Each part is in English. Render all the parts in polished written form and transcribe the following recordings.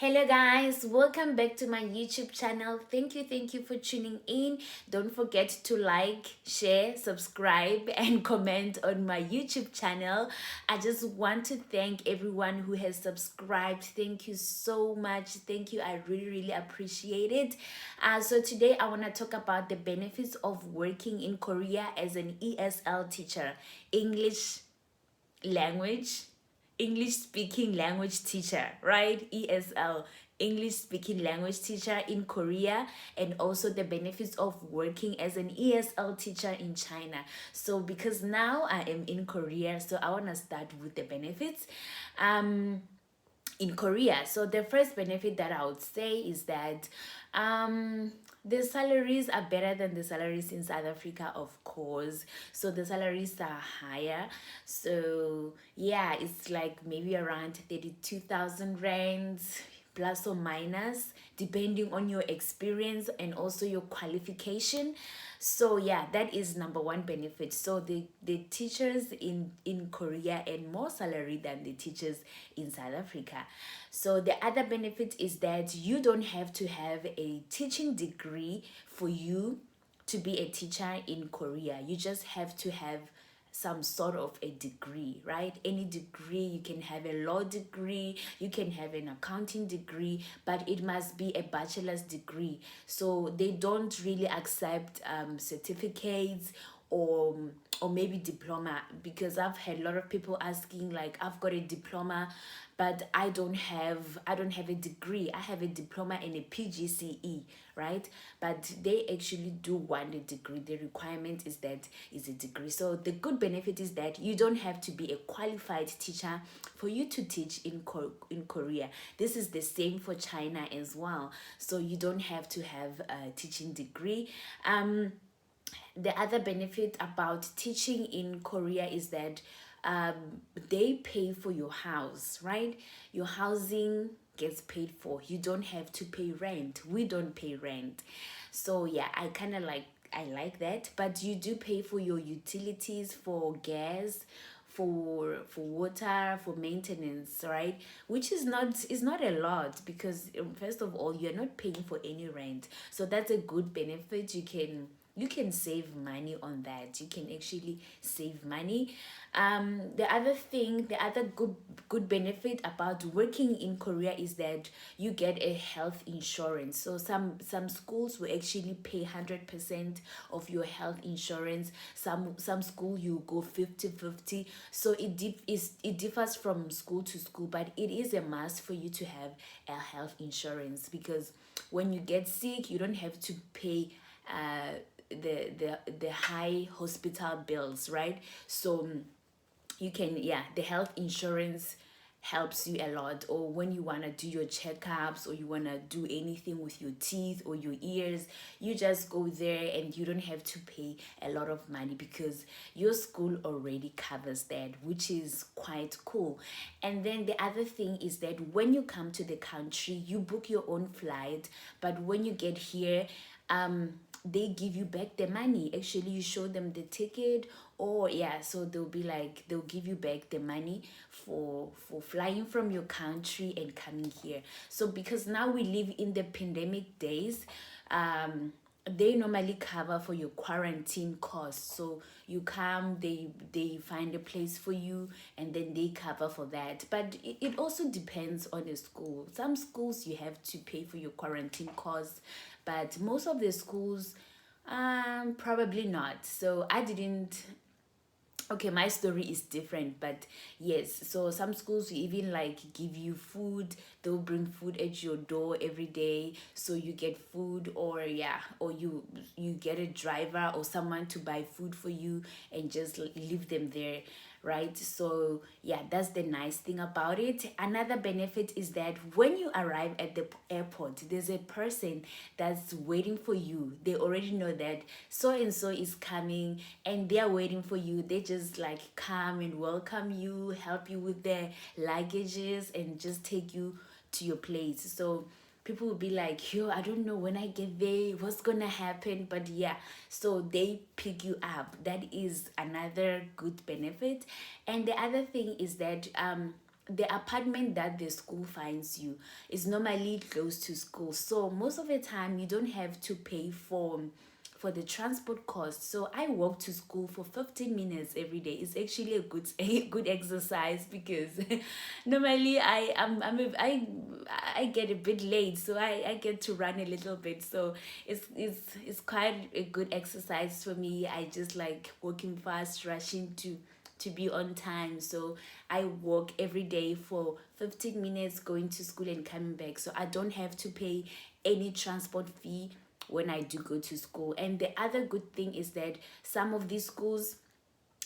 Hello guys, welcome back to my YouTube channel. Thank you for tuning in. Don't forget to like, share, subscribe and comment on my YouTube channel. I just want to thank everyone who has subscribed. Thank you so much. Thank you. I really appreciate it. So today I want to talk about the benefits of working in Korea as an ESL teacher, English language English speaking language teacher, right? ESL, English speaking language teacher in Korea, and also the benefits of working as an ESL teacher in China. So because now I am in Korea, so I want to start with the benefits in Korea. So the first benefit that I would say is that the salaries are better than the salaries in South Africa, of course. So the salaries are higher. So yeah, it's like maybe around 32,000 rands plus or minus depending on your experience and also your qualification. So yeah, that is number one benefit. So the teachers in Korea earn more salary than the teachers in South Africa. So the other benefit is that you don't have to have a teaching degree for you to be a teacher in Korea. You just have to have some sort of a degree, right? Any degree. You can have a law degree, you can have an accounting degree, but it must be a bachelor's degree. So they don't really accept certificates or maybe diploma, because I've had a lot of people asking like, I've got a diploma but I don't have a degree. I have a diploma and a PGCE, right? But they actually do want a degree. The requirement is a degree. So the good benefit is that you don't have to be a qualified teacher for you to teach in Korea. This is the same for China as well. So you don't have to have a teaching degree. The other benefit about teaching in Korea is that they pay for your house, right? Your housing gets paid for. You don't have to pay rent. We don't pay rent. So yeah, I like that. But you do pay for your utilities, for gas, for water, for maintenance, right? Which is not a lot, because first of all, you're not paying for any rent. So that's a good benefit. You can save money on that. You can actually save money. The other good benefit about working in Korea is that you get a health insurance. So some schools will actually pay 100% of your health insurance. Some school you go 50-50. So it differs from school to school, but it is a must for you to have a health insurance, because when you get sick, you don't have to pay the high hospital bills, right? So you can, yeah, the health insurance helps you a lot. Or when you want to do your checkups, or you want to do anything with your teeth or your ears, you just go there and you don't have to pay a lot of money, because your school already covers that, which is quite cool. And then the other thing is that when you come to the country, you book your own flight, but when you get here, they give you back the money. Actually, you show them the ticket, or yeah, so they'll give you back the money for flying from your country and coming here. So because now we live in the pandemic days, they normally cover for your quarantine costs. So you come, they find a place for you, and then they cover for that. But it also depends on the school. Some schools you have to pay for your quarantine costs, but most of the schools probably not. So I didn't. Okay, my story is different, but yes, so some schools even like give you food. They'll bring food at your door every day, so you get food, or yeah, or you get a driver or someone to buy food for you and just leave them there, right? So yeah, that's the nice thing about it. Another benefit is that when you arrive at the airport, there's a person that's waiting for you. They already know that so and so is coming, and they're waiting for you. They just like come and welcome you, help you with their luggages, and just take you to your place. So people will be like, yo, I don't know when I get there what's gonna happen, but yeah, so they pick you up. That is another good benefit. And the other thing is that the apartment that the school finds you is normally close to school, so most of the time you don't have to pay for the transport cost. So I walk to school for 15 minutes every day. It's actually a good exercise, because normally I get a bit late, so I get to run a little bit. So it's quite a good exercise for me. I just like walking fast, rushing to be on time. So I walk every day for 15 minutes going to school and coming back. So I don't have to pay any transport fee when I do go to school. And the other good thing is that some of these schools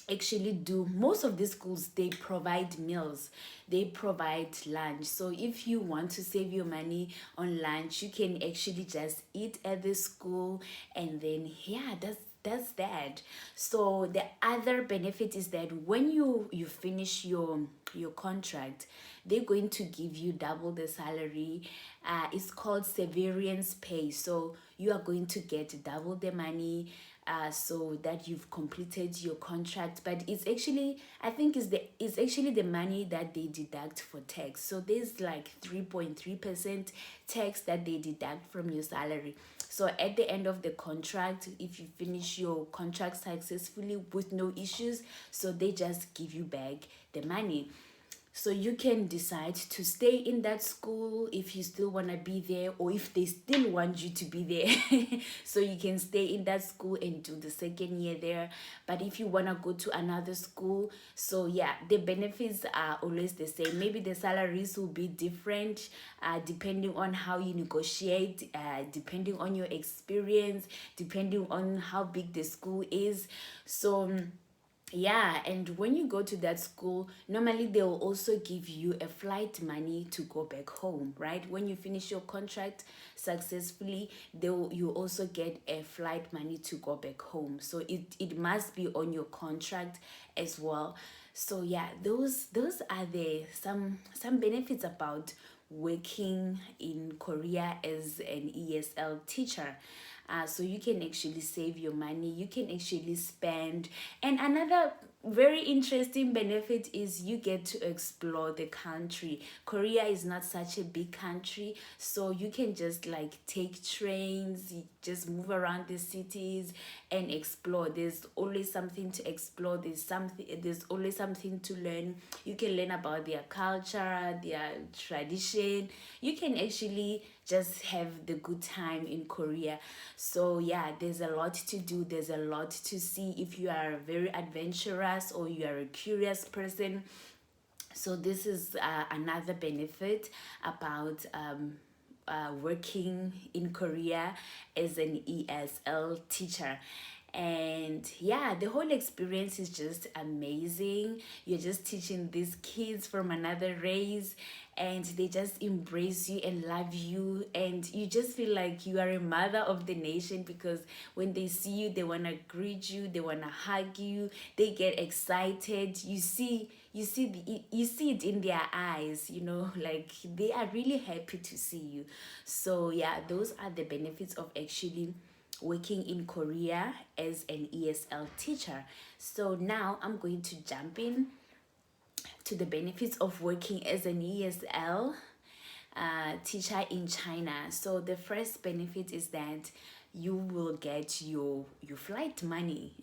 actually do, most of these schools, they provide meals, they provide lunch. So if you want to save your money on lunch, you can actually just eat at the school, and then yeah, that's that. So the other benefit is that when you finish your contract, they're going to give you double the salary. It's called severance pay. So you are going to get double the money, so that you've completed your contract. But it's actually, I think it's actually the money that they deduct for tax. So there's like 3.3% tax that they deduct from your salary. So at the end of the contract, if you finish your contract successfully with no issues, so they just give you back the money. So you can decide to stay in that school if you still want to be there, or if they still want you to be there. So you can stay in that school and do the second year there. But if you want to go to another school, so yeah, the benefits are always the same. Maybe the salaries will be different, depending on how you negotiate, depending on your experience, depending on how big the school is. So yeah, and when you go to that school, normally they will also give you a flight money to go back home, right? When you finish your contract successfully, you also get a flight money to go back home. So it must be on your contract as well. So yeah, those are the some benefits about working in Korea as an ESL teacher. So you can actually save your money, you can actually spend. And another very interesting benefit is you get to explore the country. Korea is not such a big country, so you can just like take trains, just move around the cities and explore. There's always something to explore, there's always something to learn. You can learn about their culture, their tradition. You can actually just have the good time in Korea. So yeah, there's a lot to do, there's a lot to see if you are very adventurous or you are a curious person. So this is another benefit about working in Korea as an ESL teacher. And yeah, the whole experience is just amazing. You're just teaching these kids from another race, and they just embrace you and love you, and you just feel like you are a mother of the nation, because when they see you, they want to greet you, they want to hug you, they get excited. You see it in their eyes, like they are really happy to see you. So yeah, those are the benefits of actually working in Korea as an ESL teacher. So now I'm going to jump in to the benefits of working as an ESL teacher in China. So the first benefit is that you will get your flight money.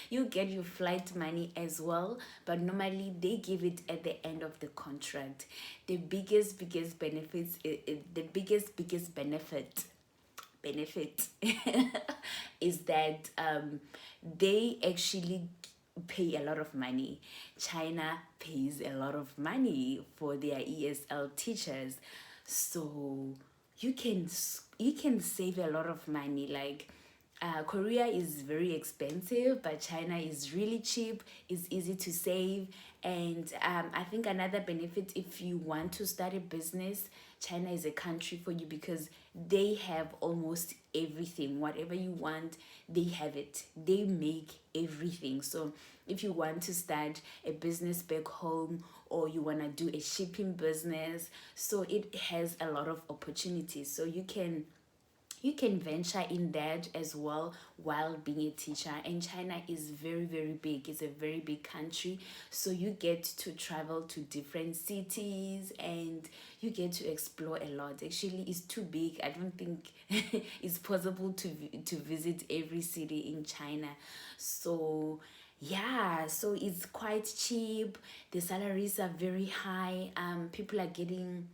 You get your flight money as well, but normally they give it at the end of the contract. The biggest benefits, the biggest benefit is that they actually pay a lot of money. China pays a lot of money for their ESL teachers. So you can save a lot of money. Like Korea is very expensive, but China is really cheap. It's easy to save. And I think another benefit, if you want to start a business, China is a country for you, because they have almost everything. Whatever you want, they have it. They make everything. So if you want to start a business back home, or you want to do a shipping business, so it has a lot of opportunities. So you can you can venture in that as well while being a teacher. And China is very, very big. It's a very big country, so you get to travel to different cities and you get to explore a lot. Actually, it's too big. I don't think it's possible to visit every city in China. So yeah, so it's quite cheap. The salaries are very high. People are getting,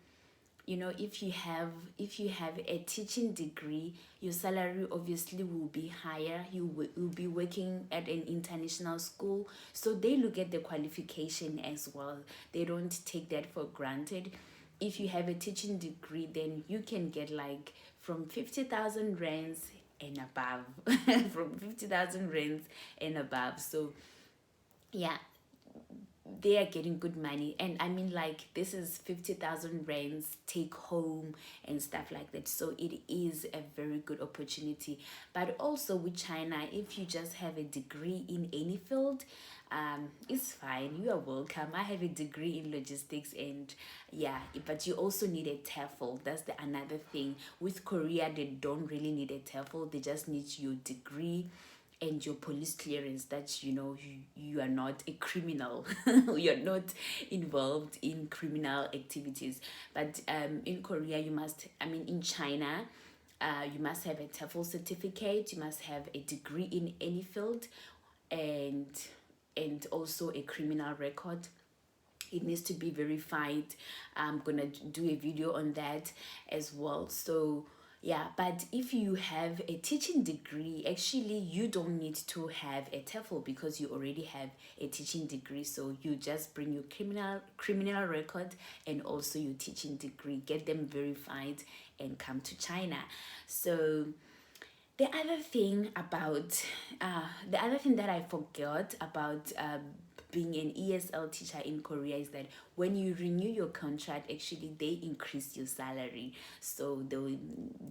if you have a teaching degree, your salary obviously will be higher. Will be working at an international school, so they look at the qualification as well. They don't take that for granted. If you have a teaching degree, then you can get like from 50,000 rands and above. From 50,000 rands and above. So yeah, they are getting good money. And I mean, like, this is 50,000 rands take home and stuff like that, so it is a very good opportunity. But also with China, if you just have a degree in any field, it's fine, you are welcome. I have a degree in logistics, and yeah, but you also need a TEFL. That's the another thing. With Korea, they don't really need a TEFL, they just need your degree and your police clearance, that you are not a criminal. You're not involved in criminal activities. But in Korea, in China, you must have a TEFL certificate, you must have a degree in any field, and also a criminal record. It needs to be verified. I'm gonna do a video on that as well. So yeah, but if you have a teaching degree, actually you don't need to have a TEFL because you already have a teaching degree. So you just bring your criminal record and also your teaching degree, get them verified, and come to China. So the other thing that I forgot about being an ESL teacher in Korea is that when you renew your contract, actually they increase your salary. So they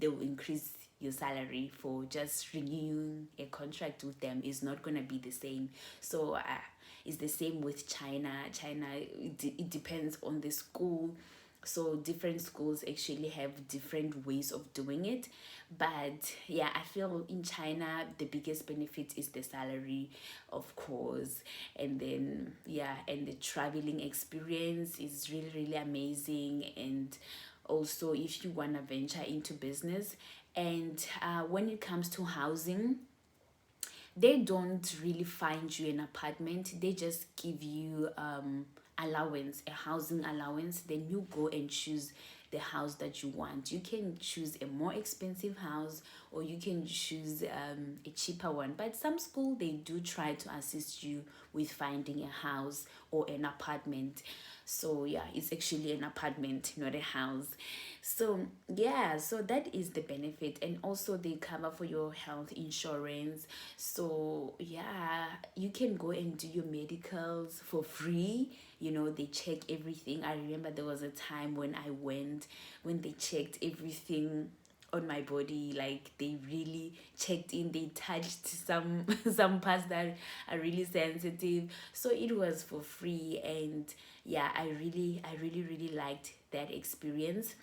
will increase your salary for just renewing a contract with them. Is not gonna be the same. So it's the same with China. It depends on the school. So different schools actually have different ways of doing it. But yeah, I feel in China the biggest benefit is the salary, of course. And then yeah, and the traveling experience is really, really amazing. And also, if you want to venture into business, and when it comes to housing, they don't really find you an apartment, they just give you allowance, a housing allowance. Then you go and choose the house that you want. You can choose a more expensive house, or you can choose a cheaper one. But some school, they do try to assist you with finding a house or an apartment. So yeah, it's actually an apartment, not a house. So yeah, so that is the benefit. And also they cover for your health insurance. So yeah, you can go and do your medicals for free. They check everything. I remember there was a time when I went, when they checked everything on my body. Like, they really checked in, they touched some some parts that are really sensitive, so it was for free. And yeah, I really liked that experience.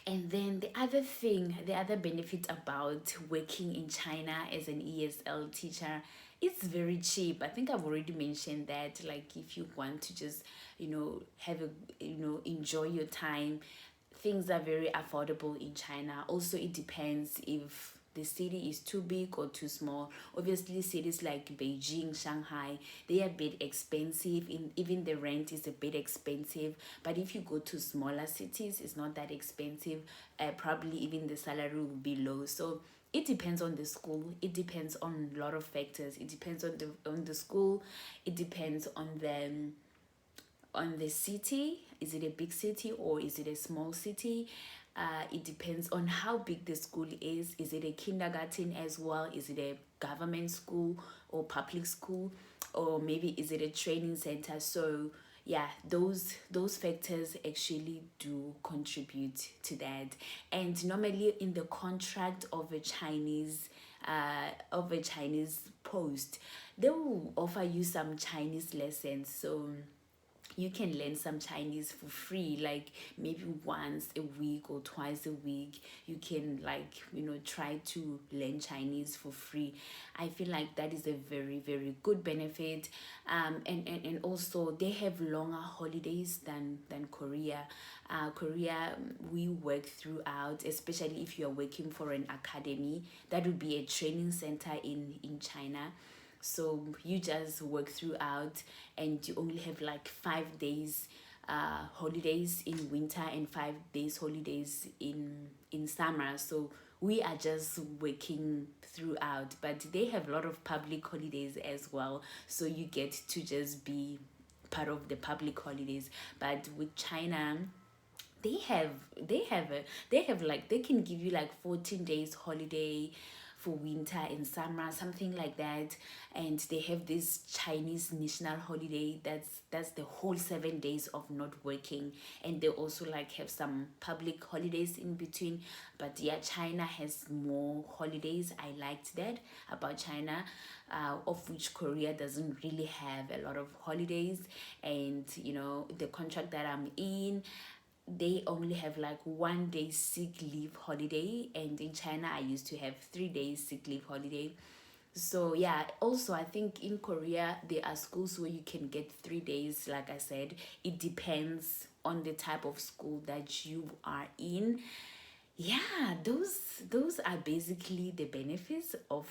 And then the other benefit about working in China as an ESL teacher, it's very cheap. I think I've already mentioned that. Like, if you want to just, have enjoy your time, things are very affordable in China. Also, it depends if the city is too big or too small. Obviously, cities like Beijing, Shanghai, they are a bit expensive. Even the rent is a bit expensive. But if you go to smaller cities, it's not that expensive. Probably even the salary will be low. So it depends on the school. It depends on a lot of factors. It depends on the school. It depends on the city. Is it a big city or is it a small city? It depends on how big the school is. Is it a kindergarten as well? Is it a government school or public school? Or maybe is it a training center? So yeah, those factors actually do contribute to that. And normally in the contract of a Chinese post, they will offer you some Chinese lessons. So you can learn some Chinese for free, like maybe once a week or twice a week. You can, like, try to learn Chinese for free. I feel like that is a very, very good benefit. And also they have longer holidays than Korea. Korea, we work throughout, especially if you're working for an academy. That would be a training center in China. So you just work throughout, and you only have like 5 days holidays in winter and 5 days holidays in summer. So we are just working throughout, but they have a lot of public holidays as well, so you get to just be part of the public holidays. But with China, they have they have like, they can give you like 14 days holiday for winter and summer, something like that. And they have this Chinese national holiday, that's the whole 7 days of not working. And they also like have some public holidays in between. But yeah, China has more holidays. I liked that about China, of which Korea doesn't really have a lot of holidays. And the contract that I'm in, they only have like 1 day sick leave holiday, and in China I used to have 3 days sick leave holiday. So yeah, also I think in Korea there are schools where you can get 3 days. Like I said, it depends on the type of school that you are in. Yeah, those are basically the benefits of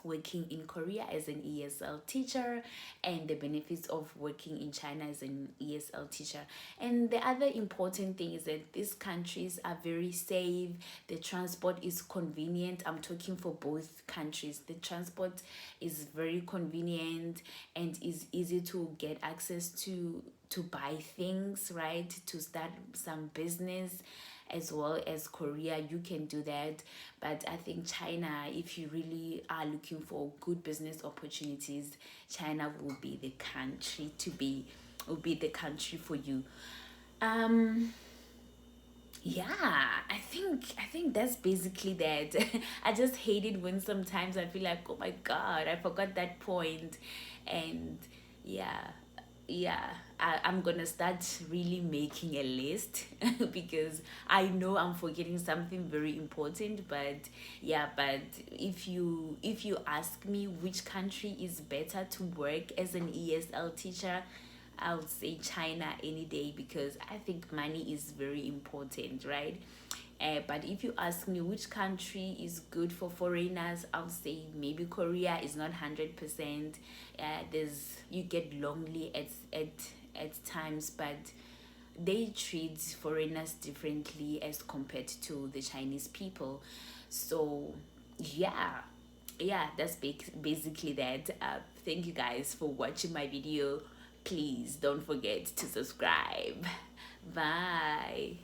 working in Korea as an ESL teacher, and the benefits of working in China as an ESL teacher. And the other important thing is that these countries are very safe. The transport is convenient. I'm talking for both countries. The transport is very convenient and is easy to get access to buy things, right? To start some business. As well as Korea, you can do that. But I think China, if you really are looking for good business opportunities, China will be the country will be the country for you. um yeah, I think that's basically that. I just hate it when sometimes I feel like, oh my god, I forgot that point. And yeah, yeah, I'm gonna start really making a list because I know I'm forgetting something very important. But yeah, but if you ask me which country is better to work as an ESL teacher, I would say China any day, because I think money is very important, right? But if you ask me which country is good for foreigners, I would say maybe Korea is not 100%. There's, you get lonely at times, but they treat foreigners differently as compared to the Chinese people. So yeah, yeah, that's basically that. Thank you guys for watching my video. Please don't forget to subscribe. Bye.